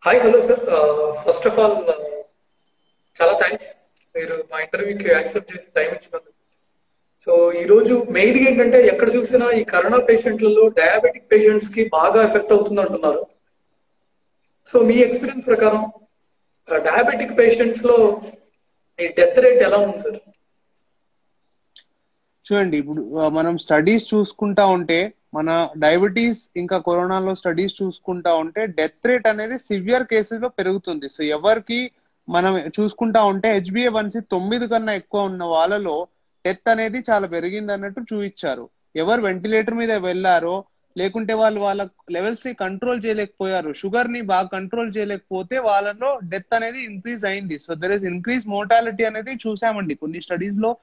Hi hello sir. First of all చాలా thanks మీరు మా ఇంటర్వ్యూకి యాక్సెప్ట్ చేసి టైం ఇచ్చినందుకు. సో ఈరోజు మెయిన్ ఏంటంటే ఎక్కడ చూసినా ఈ కరోనా పేషెంట్లలో డయాబెటిక్ పేషెంట్స్ కి బాగా ఎఫెక్ట్ అవుతుంది అంటున్నారు. సో మీ ఎక్స్పీరియన్స్ ప్రకారం డయాబెటిక్ పేషెంట్స్ లో ఈ డెత్ రేట్ ఎలా ఉంది సార్? చూడండి, ఇప్పుడు మనం స్టడీస్ చూసుకుంటా ఉంటే, మన డయాబెటీస్ ఇంకా కరోనాలో స్టడీస్ చూసుకుంటా ఉంటే డెత్ రేట్ అనేది సివియర్ కేసెస్ లో పెరుగుతుంది. సో ఎవరికి మనం చూసుకుంటా ఉంటే HbA1c 9 కన్నా ఎక్కువ ఉన్న వాళ్ళలో డెత్ అనేది చాలా పెరిగింది అన్నట్టు చూపించారు. ఎవరు వెంటిలేటర్ మీద వెళ్ళారో, లేకుంటే వాళ్ళ లెవెల్స్ ని కంట్రోల్ చేయలేకపోయారు, షుగర్ ని బాగా కంట్రోల్ చేయలేకపోతే వాళ్ళలో డెత్ అనేది ఇంక్రీజ్ అయింది. So there is increase mortality అనేది చూసామండి కొన్ని స్టడీస్ లో.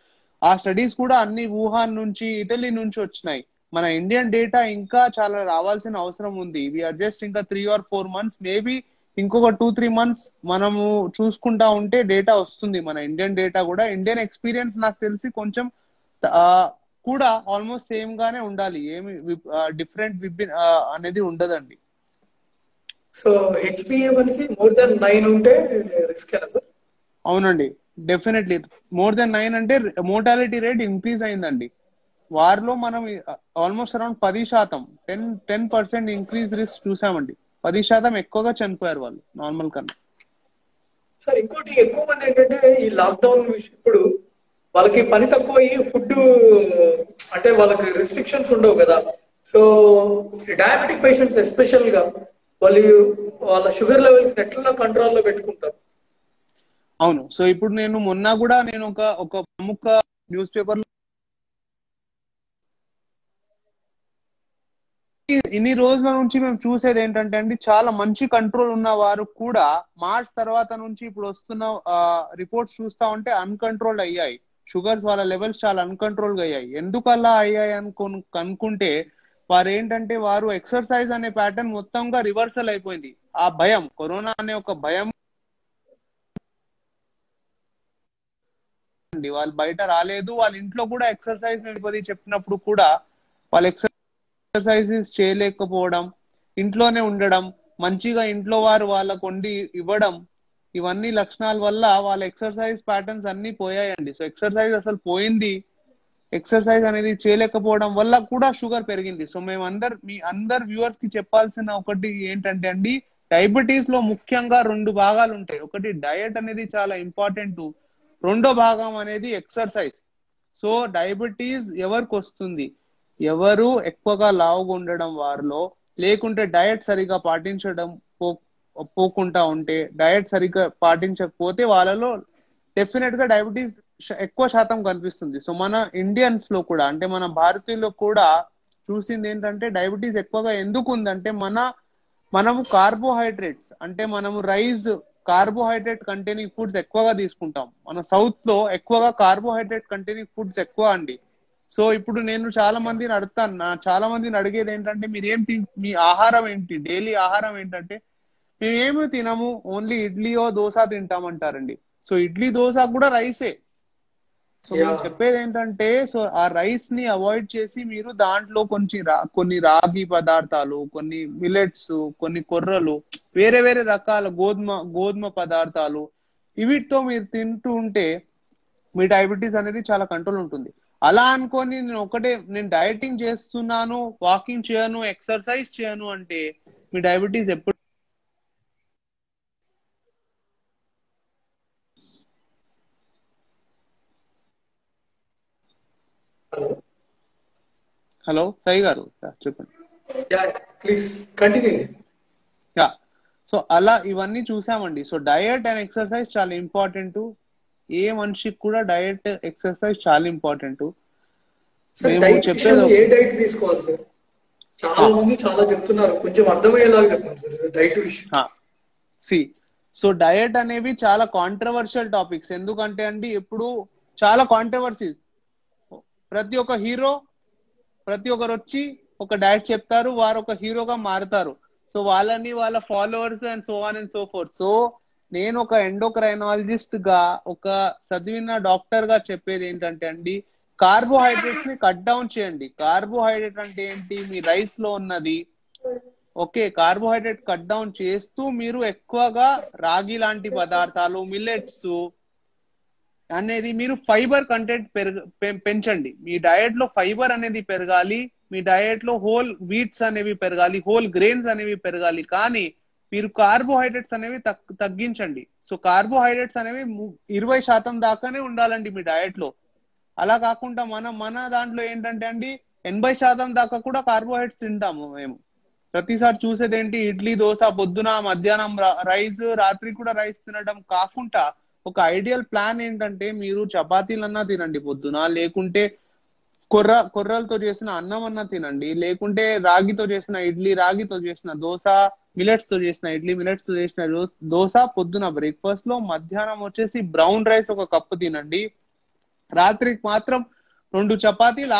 ఆ స్టడీస్ కూడా అన్ని వుహాన్ నుంచి, ఇటలీ నుంచి వచ్చినాయి. మన ఇండియన్ డేటా ఇంకా చాలా రావాల్సిన అవసరం ఉంది. వీఆర్ జస్ట్ ఇంకా 3 or 4 months, మేబీ ఇంకొక 2-3 months మనము చూసుకుంటా ఉంటే డేటా వస్తుంది. మన ఇండియన్ డేటా కూడా, ఇండియన్ ఎక్స్పీరియన్స్ నాకు తెలిసి కొంచెం ఆ, కూడా ఆల్మోస్ట్ సేమ్ గానే ఉండాలి. ఏమి డిఫరెంట్ అనేది ఉండదండి. సో హెచ్బిఏవన్సి మోర్ దాన్ 9 ఉంటే రిస్క్ ఏనా సార్? అవునండి, డెఫినెట్లీ. మోర్ దెన్ 9 అంటే మోర్టాలిటీ రేట్ ఇంక్రీజ్ అయిందండి. వారిలో మనం ఆల్మోస్ట్ అరౌండ్ 10%, 10% ఇంక్రీజ్ రిస్క్ చూసామండి. 10% ఎక్కువగా చనిపోయారు వాళ్ళు నార్మల్ కన్నా. సార్ ఇంకోటి ఎక్కువ మంది ఏంటంటే ఈ లాక్డౌన్ ఇప్పుడు వాళ్ళకి పని తక్కువ అయ్యి ఫుడ్ అంటే వాళ్ళకి రిస్ట్రిక్షన్స్ ఉండవు కదా. సో డయాబెటిక్ పేషెంట్స్ ఎస్పెషల్ గా వాళ్ళు వాళ్ళ షుగర్ లెవెల్స్ ఎట్లా కంట్రోల్లో పెట్టుకుంటారు? అవును. సో ఇప్పుడు మొన్న కూడా నేను ఒక ప్రముఖ న్యూస్ పేపర్ లో ఇన్ని రోజుల నుంచి మేము చూసేది ఏంటంటే అండి, చాలా మంచి కంట్రోల్ ఉన్న వారు కూడా మార్చ్ తర్వాత నుంచి ఇప్పుడు వస్తున్న రిపోర్ట్స్ చూస్తా ఉంటే అన్కంట్రోల్డ్ అయ్యాయి. షుగర్స్ వాళ్ళ లెవెల్స్ చాలా అన్కంట్రోల్డ్ అయ్యాయి. ఎందుకు అలా అయ్యాయి అనుకుంటే, వారు ఏంటంటే వారు ఎక్సర్సైజ్ అనే ప్యాటర్న్ మొత్తంగా రివర్సల్ అయిపోయింది. ఆ భయం, కరోనా అనే ఒక భయం, వాళ్ళు బయట రాలేదు, వాళ్ళ ఇంట్లో కూడా ఎక్సర్సైజ్ చెప్పినప్పుడు కూడా వాళ్ళు ఎక్సర్సైజెస్ చేయలేకపోవడం, ఇంట్లోనే ఉండడం, మంచిగా ఇంట్లో వారు వాళ్ళకు వండి ఇవ్వడం, ఇవన్నీ లక్షణాల వల్ల వాళ్ళ ఎక్సర్సైజ్ ప్యాటర్న్స్ అన్ని పోయాయండి. సో ఎక్సర్సైజ్ అసలు పోయింది. ఎక్సర్సైజ్ అనేది చేయలేకపోవడం వల్ల కూడా షుగర్ పెరిగింది. సో మేము మీ అందరు వ్యూవర్స్ కి చెప్పాల్సిన ఒకటి ఏంటంటే అండి, డయాబెటీస్ లో ముఖ్యంగా 2 భాగాలు ఉంటాయి. ఒకటి డయట్ అనేది చాలా ఇంపార్టెంట్, రెండో భాగం అనేది ఎక్సర్సైజ్. సో డయాబెటీస్ ఎవరికి వస్తుంది? ఎవరు ఎక్కువగా లావుగా ఉండడం వారిలో, లేకుంటే డయట్ సరిగా పాటించడం పోకుండా ఉంటే, డయట్ సరిగ్గా పాటించకపోతే వాళ్ళలో డెఫినెట్ గా డయాబెటీస్ ఎక్కువ శాతం కనిపిస్తుంది. సో మన ఇండియన్స్ లో కూడా, అంటే మన భారతీయుల్లో కూడా చూసింది ఏంటంటే, డయాబెటీస్ ఎక్కువగా ఎందుకు ఉందంటే మనము కార్బోహైడ్రేట్స్, అంటే మనము రైస్, కార్బోహైడ్రేట్ కంటైనింగ్ ఫుడ్స్ ఎక్కువగా తీసుకుంటాం. మన సౌత్ లో ఎక్కువగా కార్బోహైడ్రేట్ కంటైనింగ్ ఫుడ్స్ ఎక్కువ అండి. సో ఇప్పుడు నేను చాలా మందిని చాలా మందిని అడిగేది ఏంటంటే, మీ ఆహారం ఏంటి, డైలీ ఆహారం ఏంటంటే, మేమేమి తినము, ఓన్లీ ఇడ్లీయో దోశ తింటామంటారండి. సో ఇడ్లీ దోశ కూడా రైసే. సో మేము చెప్పేది ఏంటంటే, సో ఆ రైస్ ని అవాయిడ్ చేసి మీరు దాంట్లో కొన్ని రాగి పదార్థాలు, కొన్ని మిలెట్స్, కొన్ని కొర్రలు, వేరే వేరే రకాల గోధుమ పదార్థాలు, వీటితో మీరు తింటూ ఉంటే మీ డయాబెటీస్ అనేది చాలా కంట్రోల్ ఉంటుంది. అలా అనుకొని నేను డయటింగ్ చేస్తున్నాను, వాకింగ్ చేయను, ఎక్సర్సైజ్ చేయను అంటే మీ డయాబెటీస్ ఎప్పుడు. హలో సాయి గారు, చెప్పండి. Please continue. యా, సో అలా ఇవన్నీ చూసామండి. సో డయట్ అండ్ ఎక్సర్సైజ్ చాలా ఇంపార్టెంట్. ఏ మనిషికి కూడా డయట్, ఎక్సర్సైజ్ చాలా ఇంపార్టెంట్. మేము చెప్పేది ఏ డైట్ తీసుకోవాలి సార్? చాలా మంది చాలా చెప్తున్నారు, కొంచెం అర్థమయ్యేలాగా చెప్పండి సార్ డైట్ విషయం. సో డయట్ అనేవి చాలా కాంట్రవర్షియల్ టాపిక్స్. ఎందుకంటే అండి, ఇప్పుడు చాలా కాంట్రవర్సీస్. ప్రతి ఒక్కరు వచ్చి ఒక డయట్ చెప్తారు, వారు ఒక హీరోగా మారుతారు. సో వాళ్ళని వాళ్ళ followers and so on and so fourth. So నేను ఒక ఎండోక్రైనాలజిస్ట్ గా, ఒక చదివిన డాక్టర్ గా చెప్పేది ఏంటంటే అండి, కార్బోహైడ్రేట్స్ ని కట్ డౌన్ చేయండి. కార్బోహైడ్రేట్ అంటే ఏంటి? మీ రైస్ లో ఉన్నది, ఓకే, కార్బోహైడ్రేట్ కట్ డౌన్ చేస్తూ మీరు ఎక్కువగా రాగి లాంటి పదార్థాలు, మిల్లెట్స్ అనేది మీరు ఫైబర్ కంటెంట్ పెంచండి. మీ డయట్ లో ఫైబర్ అనేది పెరగాలి, మీ డయట్ లో హోల్ వీట్స్ అనేవి పెరగాలి, హోల్ గ్రెయిన్స్ అనేవి పెరగాలి. కానీ మీరు కార్బోహైడ్రేట్స్ అనేవి తగ్గించండి. సో కార్బోహైడ్రేట్స్ అనేవి 20% దాకానే ఉండాలండి మీ డయట్ లో. అలా కాకుండా మన దాంట్లో ఏంటంటే అండి 80% దాకా కూడా కార్బోహైడ్రేట్స్ తింటాము మేము. ప్రతిసారి చూసేది ఏంటి, ఇడ్లీ దోశ, పొద్దున మధ్యాహ్నం రైస్, రాత్రి కూడా రైస్ తినడం కాకుండా ఒక ఐడియల్ ప్లాన్ ఏంటంటే మీరు చపాతీలన్నా తినండి పొద్దున, లేకుంటే కొర్రలతో చేసిన అన్నం అన్నా తినండి, లేకుంటే రాగితో చేసిన ఇడ్లీ, రాగితో చేసిన దోశ, మిలెట్స్ తో చేసిన ఇడ్లీ, మిలెట్స్ తో చేసిన దోశ పొద్దున బ్రేక్ఫాస్ట్ లో. మధ్యాహ్నం వచ్చేసి బ్రౌన్ రైస్ ఒక కప్పు తినండి. రాత్రికి మాత్రం 2 చపాతీలు,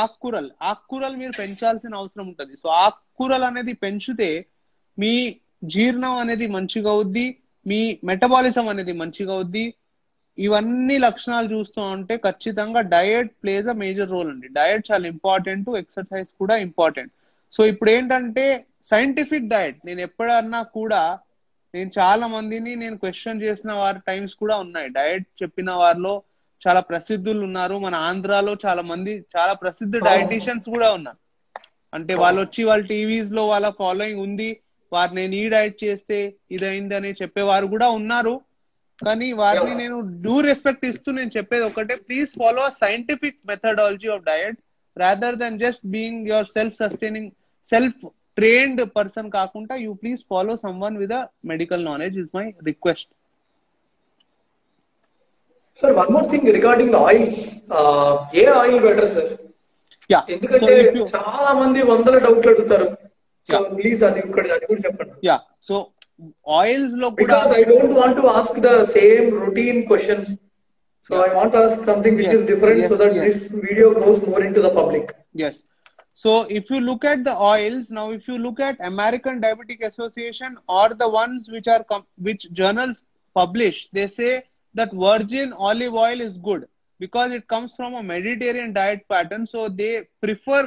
ఆకుకూరలు మీరు పెంచాల్సిన అవసరం ఉంటుంది. సో ఆకుకూరలు అనేది పెంచితే మీ జీర్ణం అనేది మంచిగా అవుద్ది, మీ మెటబాలిజం అనేది మంచిగా అవుద్ది. ఇవన్నీ లక్షణాలు చూస్తూ ఉంటే ఖచ్చితంగా diet plays a major role అండి. డయట్ చాలా ఇంపార్టెంట్, ఎక్సర్సైజ్ కూడా ఇంపార్టెంట్. సో ఇప్పుడు ఏంటంటే సైంటిఫిక్ డయట్, నేను ఎప్పుడన్నా కూడా నేను చాలా మందిని క్వశ్చన్ చేసిన వారి టైమ్స్ కూడా ఉన్నాయి. డయట్ చెప్పిన వారిలో చాలా ప్రసిద్ధులు ఉన్నారు. మన ఆంధ్రాలో చాలా మంది చాలా ప్రసిద్ధ డయటీషియన్స్ కూడా ఉన్నారు. అంటే వాళ్ళు వచ్చి వాళ్ళ టీవీస్ లో వాళ్ళ ఫాలోయింగ్ ఉంది, వారు నేను ఈ డయట్ చేస్తే ఇదైంది అని చెప్పేవారు కూడా ఉన్నారు. కానీ వారిని నేను డ్యూ రెస్పెక్ట్ ఇస్తూ నేను చెప్పేది ఒకటే, please follow scientific methodology of diet rather than just being your self sustaining, self trained person కాకుండా you please follow someone with medical knowledge is my request. Sir one more thing regarding oils, ఏ oil better sir? Yeah, ఎందుకంటే చాలా మంది వందల డౌట్లు అడుగుతారు. So please అది కూడా చెప్పండి. యా, సో ఆయిల్స్ లో కూడా, because I don't want to ask the same routine questions, so I want to ask something which is different so that this video goes more into the public. yes. So if you look at the oils now, if you look at American Diabetic Association or the ones which are which journals publish, they say that virgin olive oil is good because it comes from a Mediterranean diet pattern. So they prefer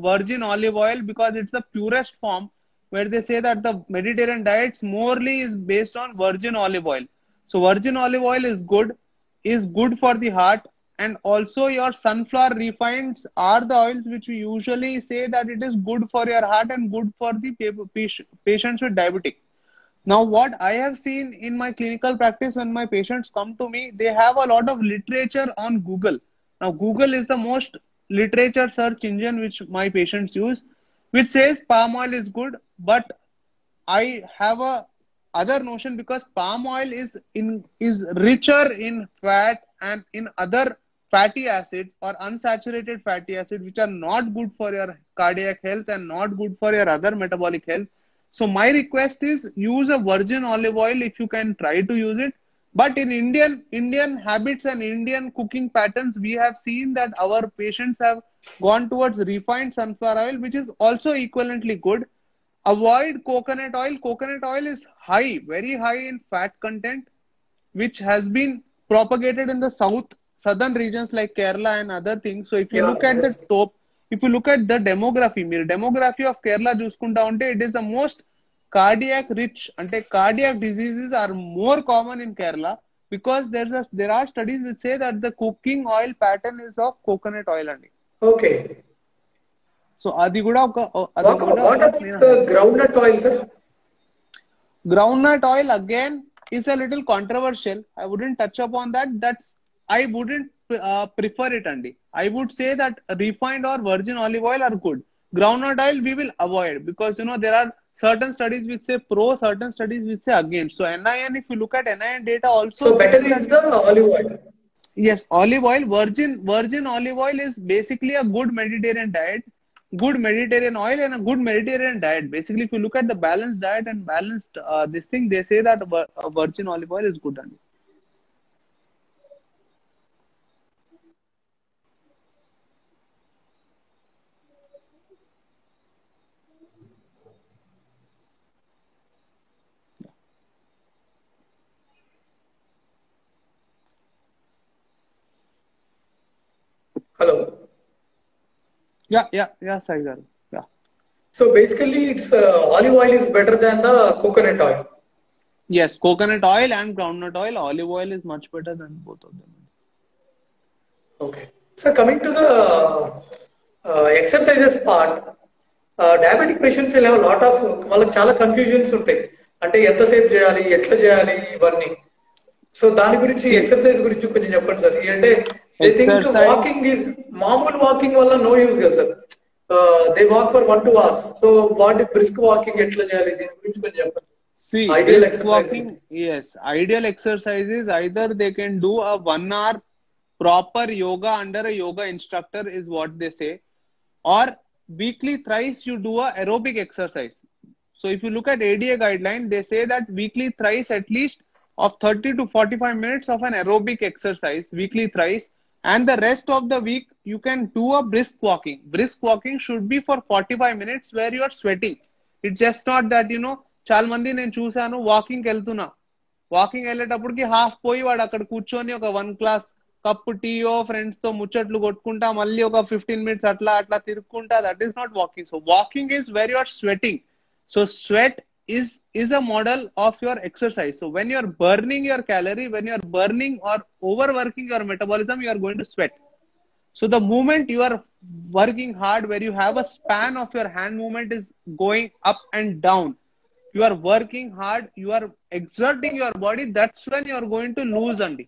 virgin olive oil because it's the purest form, where they say that the Mediterranean diets morely is based on virgin olive oil. So virgin olive oil is good for the heart. And also your sunflower refines are the oils which we usually say that it is good for your heart and good for the patients with diabetic. Now what I have seen in my clinical practice, when my patients come to me, they have a lot of literature on Google. Now Google is the most literature search engine which my patients use, which says palm oil is good, but I have a other notion, because palm oil is richer in fat and in other fatty acids or unsaturated fatty acids which are not good for your cardiac health and not good for your other metabolic health. So my request is use a virgin olive oil if you can try to use it. But in Indian habits and Indian cooking patterns, we have seen that our patients have gone towards refined sunflower oil, which is also equivalently good. Avoid coconut oil. Coconut oil is very high in fat content, which has been propagated in the southern regions like Kerala and other things. So if you look at the top, if you look at the demography of Kerala చూసుకుంటా ఉంటే, it is the most cardiac rich, అంటే cardiac diseases are more common in Kerala because there are studies which say that the cooking oil pattern is of coconut oil అండి. Okay. So అది కూడా ఒక what about the groundnut oil, sir? Groundnut oil again is a little controversial. I wouldn't touch upon that. I wouldn't prefer it, Andy. I would say that refined or virgin olive oil are good. Groundnut oil we will avoid, because there are certain studies which say pro, certain studies which say against. So NIN, if you look at NIN data also, so better is the olive oil. Yes, olive oil, virgin olive oil is basically a good Mediterranean diet, good Mediterranean oil and a good Mediterranean diet. Basically, if you look at the balanced diet and balanced this thing, they say that virgin olive oil is good, Andy. Hello. Yeah, Sai garu. Yeah. So basically, it's olive oil is better than the coconut oil. Yes, coconut oil and groundnut oil, olive oil is much better than both of them. Okay. So coming to the exercises part, diabetic patients will have a lot of వాళ్ళకి చాలా confusions ఉంటాయి. అంటే ఎంతసేపు చేయాలి, ఎట్లా చేయాలి ఇవన్నీ. So దాని గురించి ఎక్సర్సైజ్ గురించి కొంచెం చెప్పండి సార్. అంటే దే థింక్ వాకింగ్ ఈజ్ మామూలు వాకింగ్ వల్ల నో యూజ్ కదా sir. They walk for 1-2 hours. So what brisk walking ఎట్లా చేయాలి దీని గురించి కొంచెం చెప్పండి. See, Ideal brisk exercise. walking, yes, ideal exercises either they can do a 1 hour proper yoga under a yoga instructor is what they say, or weekly thrice you do a aerobic exercise. So if you look at ADA guideline, they say that weekly thrice at least of 30 to 45 minutes of an aerobic exercise, weekly thrice, and the rest of the week you can do a brisk walking. Brisk walking should be for 45 minutes where you are sweating. It's just not that, చాలా మంది నేను చూసాను walking వెళ్తున్నా, walking వెళ్ళేటప్పటికి half పోయి వాడు అక్కడ కూర్చొని ఒక 1 glass కప్పు టీయో ఫ్రెండ్స్ తో ముచ్చట్లు కొట్టుకుంటా మళ్ళీ ఒక 15 minutes అట్లా అట్లా తిరుక్కుంటా. That is not walking. So walking is where you are sweating. So sweat is a model of your exercise. So when you are burning your calorie, when you are burning or overworking your metabolism, you are going to sweat. So the moment you are working hard, where you have a span of your hand movement is going up and down, you are working hard, you are exerting your body, that's when you are going to lose Andy.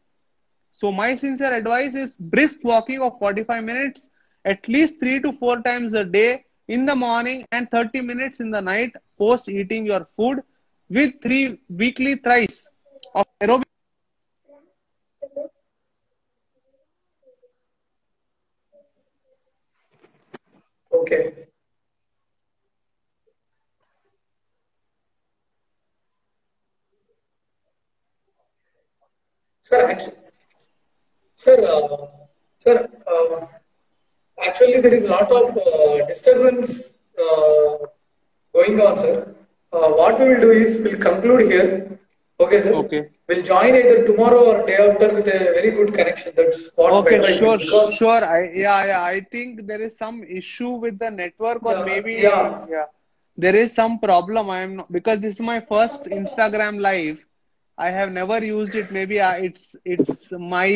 So my sincere advice is brisk walking of 45 minutes at least 3 to 4 times a day in the morning and 30 minutes in the night post eating your food, with 3 weekly thrice of aerobic. Okay. Sir, sir, sir, actually there is a lot of disturbance going on, sir. What we will do is we'll conclude here. Okay, sir. Okay. We'll join either tomorrow or day after with a very good connection. That's what Okay, better I sure, think, because sure. I think there is some issue with the network, or maybe there is some problem. I am not, because this is my first Instagram live. I have never used it. Maybe it's my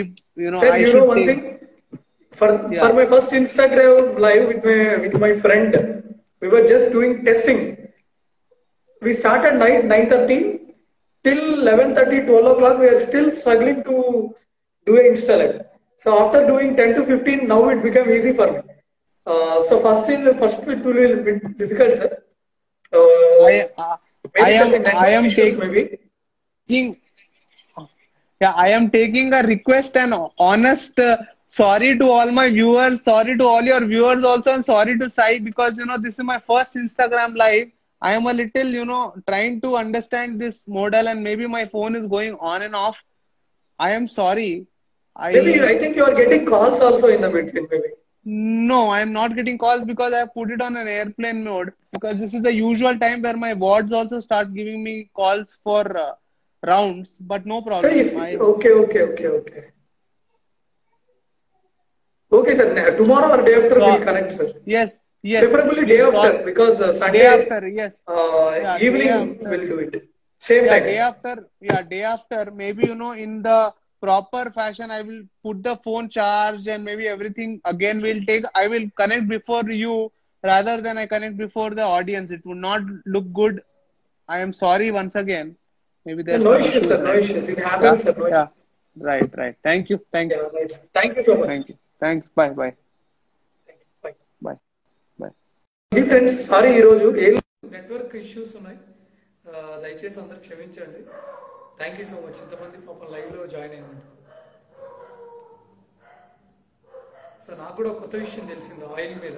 sir, I you should know one take. thing. For my first Instagram live with my friend, we were just doing testing. We started night 9:30 till 11:30, 12 o'clock. We are still struggling to do an Insta live. So after doing 10 to 15, now it became easy for me. So first it will be difficult, sir. Maybe I am the network issues, maybe. I am taking a request and honest sorry to all my viewers, sorry to all your viewers also, and sorry to Sai, because this is my first Instagram live. I am a little trying to understand this model, and maybe my phone is going on and off. I am sorry. Maybe I think you are getting calls also in the between, maybe. No, I am not getting calls because I have put it on an airplane mode, because this is the usual time where my wards also start giving me calls for rounds, but no problem. Sir, okay. Okay, sir. Tomorrow or day after we'll connect, sir. Yes. Preferably day after, because Sunday day after, yes. Evening we'll do it. Same time. Day after, maybe in the proper fashion, I will put the phone charge and maybe everything again I will connect before you rather than I connect before the audience. It would not look good. I am sorry once again. Maybe there's no issues, sir. No issues. It happens, sir. No issues. Right. Thank you. Thanks. Yeah, right. Thank you so much. Thank you. Thanks. Bye. Bye. Friends, sorry ఈరోజు network issues ఉన్నాయి, దయచేసి అందరు క్షమించండి. Thank you so much ఇంతమంది పాపం లైవ్లో join అయినందుకు. So నాకు కూడా కొత్త విషయం తెలిసింది ఆయిల్ మీద.